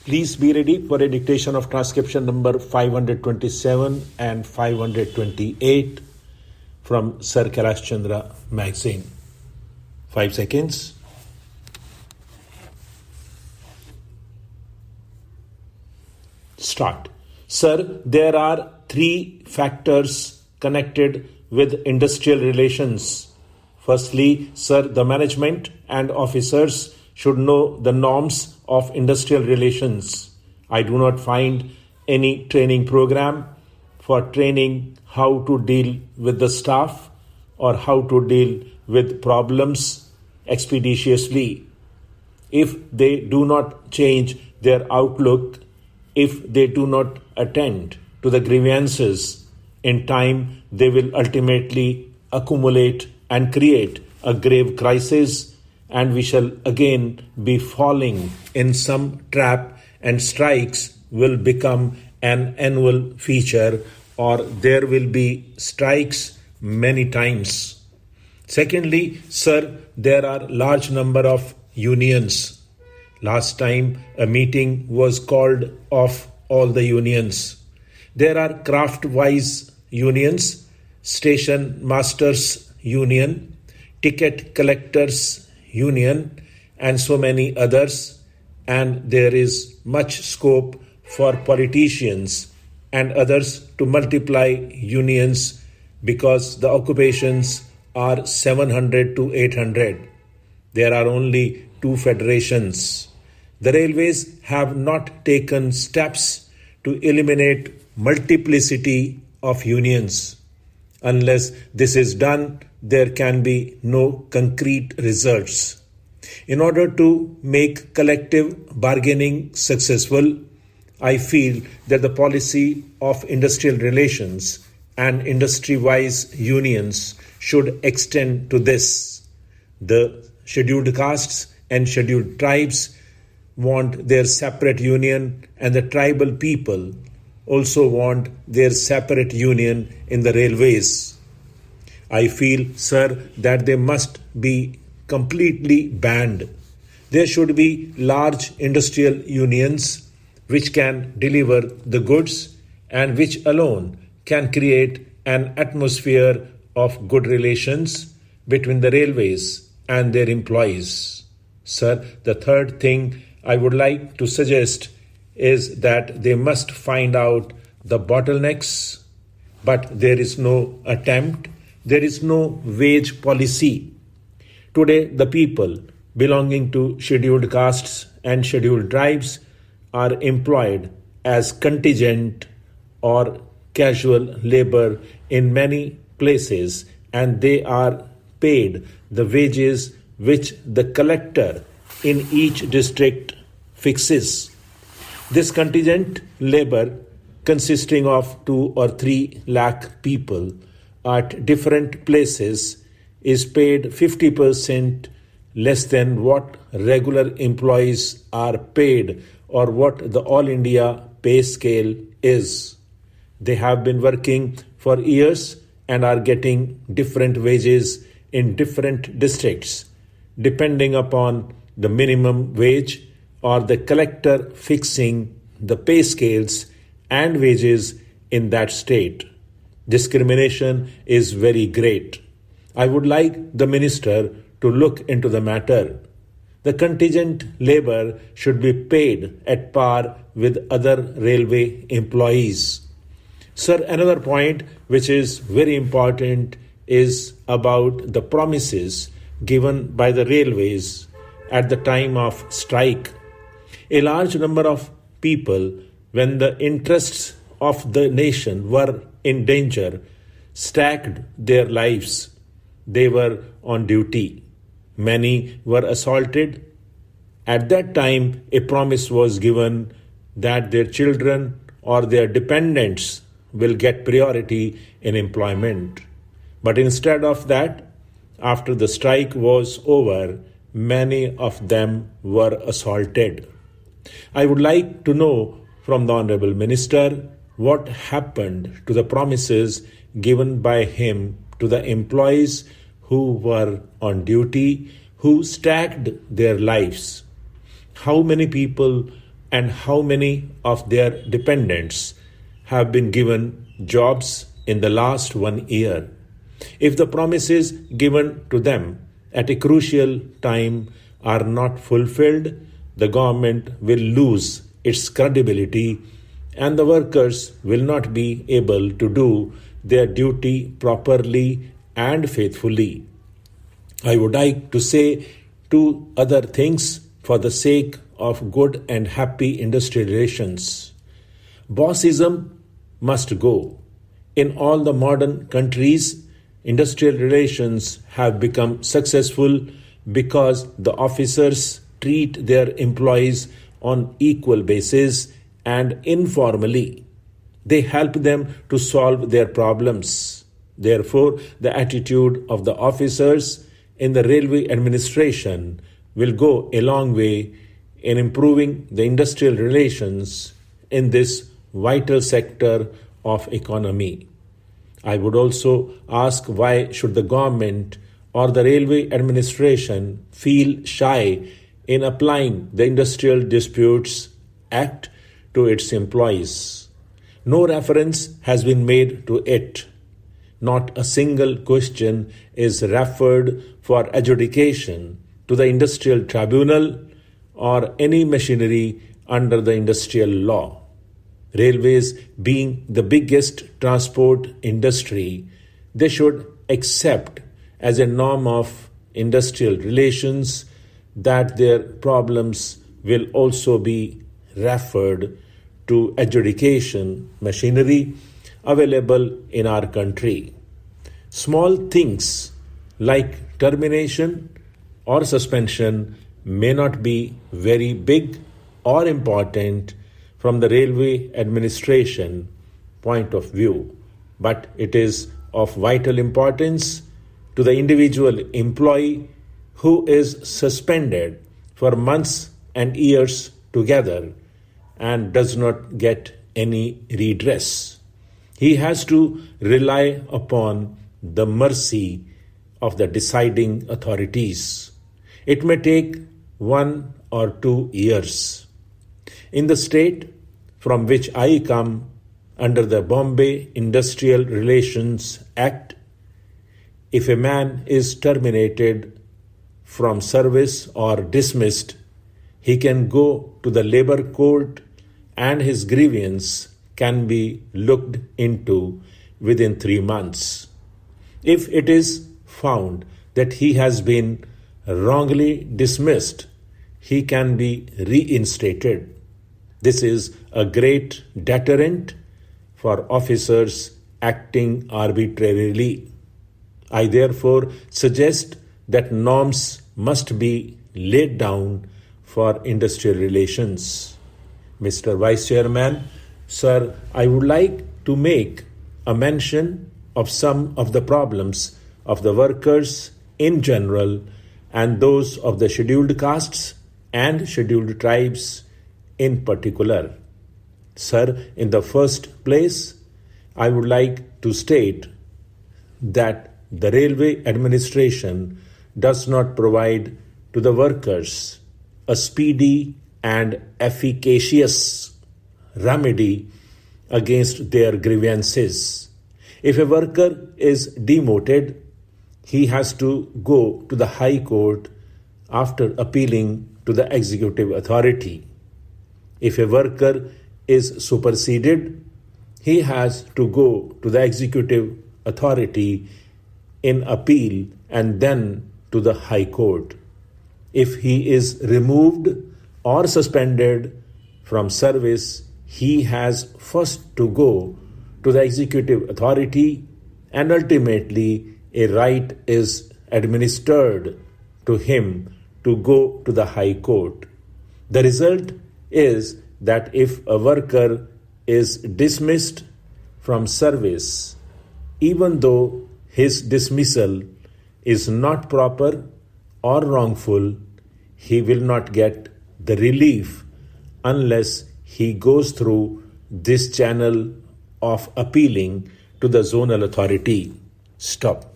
Please be ready for a dictation of transcription number 527 and 528 from Sir Kailash Chandra magazine. 5 seconds. Start. Sir, there are 3 factors connected with industrial relations. Firstly, sir, the management and officers should know the norms of industrial relations. I do not find any training program for training how to deal with the staff or how to deal with problems expeditiously. If they do not change their outlook, if they do not attend to the grievances in time, they will ultimately accumulate and create a grave crisis, and we shall again be falling in some trap, and strikes will become an annual feature, or there will be strikes many times. Secondly, sir, there are large number of unions. Last time a meeting was called of all the unions. There are craft-wise unions, station masters union, ticket collectors union, and so many others, and there is much scope for politicians and others to multiply unions because the occupations are 700 to 800. There are only 2 federations. The railways have not taken steps to eliminate multiplicity of unions. Unless this is done, there can be no concrete results. In order to make collective bargaining successful, I feel that the policy of industrial relations and industry-wise unions should extend to this. The scheduled castes and scheduled tribes want their separate union, and the tribal people also want their separate union in the railways. I feel, sir, that they must be completely banned. There should be large industrial unions which can deliver the goods and which alone can create an atmosphere of good relations between the railways and their employees. Sir, the third thing I would like to suggest is that they must find out the bottlenecks, but there is no attempt. There is no wage policy. Today, the people belonging to scheduled castes and scheduled tribes are employed as contingent or casual labor in many places, and they are paid the wages which the collector in each district fixes. This contingent labor, consisting of 2 or 3 lakh people at different places, is paid 50% less than what regular employees are paid or what the All India pay scale is. They have been working for years and are getting different wages in different districts, depending upon the minimum wage or the collector fixing the pay scales and wages in that state. Discrimination is very great. I would like the minister to look into the matter. The contingent labor should be paid at par with other railway employees. Sir, another point which is very important is about the promises given by the railways at the time of strike. A large number of people, when the interests of the nation were in danger, staked their lives. They were on duty. Many were assaulted. At that time, a promise was given that their children or their dependents will get priority in employment. But instead of that, after the strike was over, many of them were assaulted. I would like to know from the Honourable Minister what happened to the promises given by him to the employees who were on duty, who staked their lives. How many people and how many of their dependents have been given jobs in the last 1 year. If the promises given to them at a crucial time are not fulfilled, the government will lose its credibility and the workers will not be able to do their duty properly and faithfully. I would like to say two other things for the sake of good and happy industrial relations. Bossism must go. In all the modern countries, industrial relations have become successful because the officers treat their employees on equal basis and informally. They help them to solve their problems. Therefore, the attitude of the officers in the railway administration will go a long way in improving the industrial relations in this vital sector of economy. I would also ask, why should the government or the railway administration feel shy in applying the Industrial Disputes Act to its employees? No reference has been made to it. Not a single question is referred for adjudication to the Industrial Tribunal or any machinery under the industrial law. Railways being the biggest transport industry, they should accept as a norm of industrial relations that their problems will also be referred to adjudication machinery available in our country. Small things like termination or suspension may not be very big or important from the railway administration point of view, but it is of vital importance to the individual employee who is suspended for months and years together and does not get any redress. He has to rely upon the mercy of the deciding authorities. It may take 1 or 2 years. In the state from which I come, under the Bombay Industrial Relations Act, if a man is terminated from service or dismissed, he can go to the labor court and his grievance can be looked into within 3 months. If it is found that he has been wrongly dismissed, he can be reinstated. This is a great deterrent for officers acting arbitrarily. I therefore suggest that norms must be laid down for industrial relations. Mr. Vice Chairman, sir, I would like to make a mention of some of the problems of the workers in general and those of the scheduled castes and scheduled tribes in particular. Sir, in the first place, I would like to state that the railway administration does not provide to the workers a speedy and efficacious remedy against their grievances. If a worker is demoted, he has to go to the High Court after appealing to the executive authority. If a worker is superseded, he has to go to the executive authority in appeal and then to the High Court. If he is removed or suspended from service, he has first to go to the executive authority and ultimately a right is administered to him to go to the High Court. The result is that if a worker is dismissed from service, even though his dismissal is not proper or wrongful, he will not get the relief unless he goes through this channel of appealing to the zonal authority. Stop.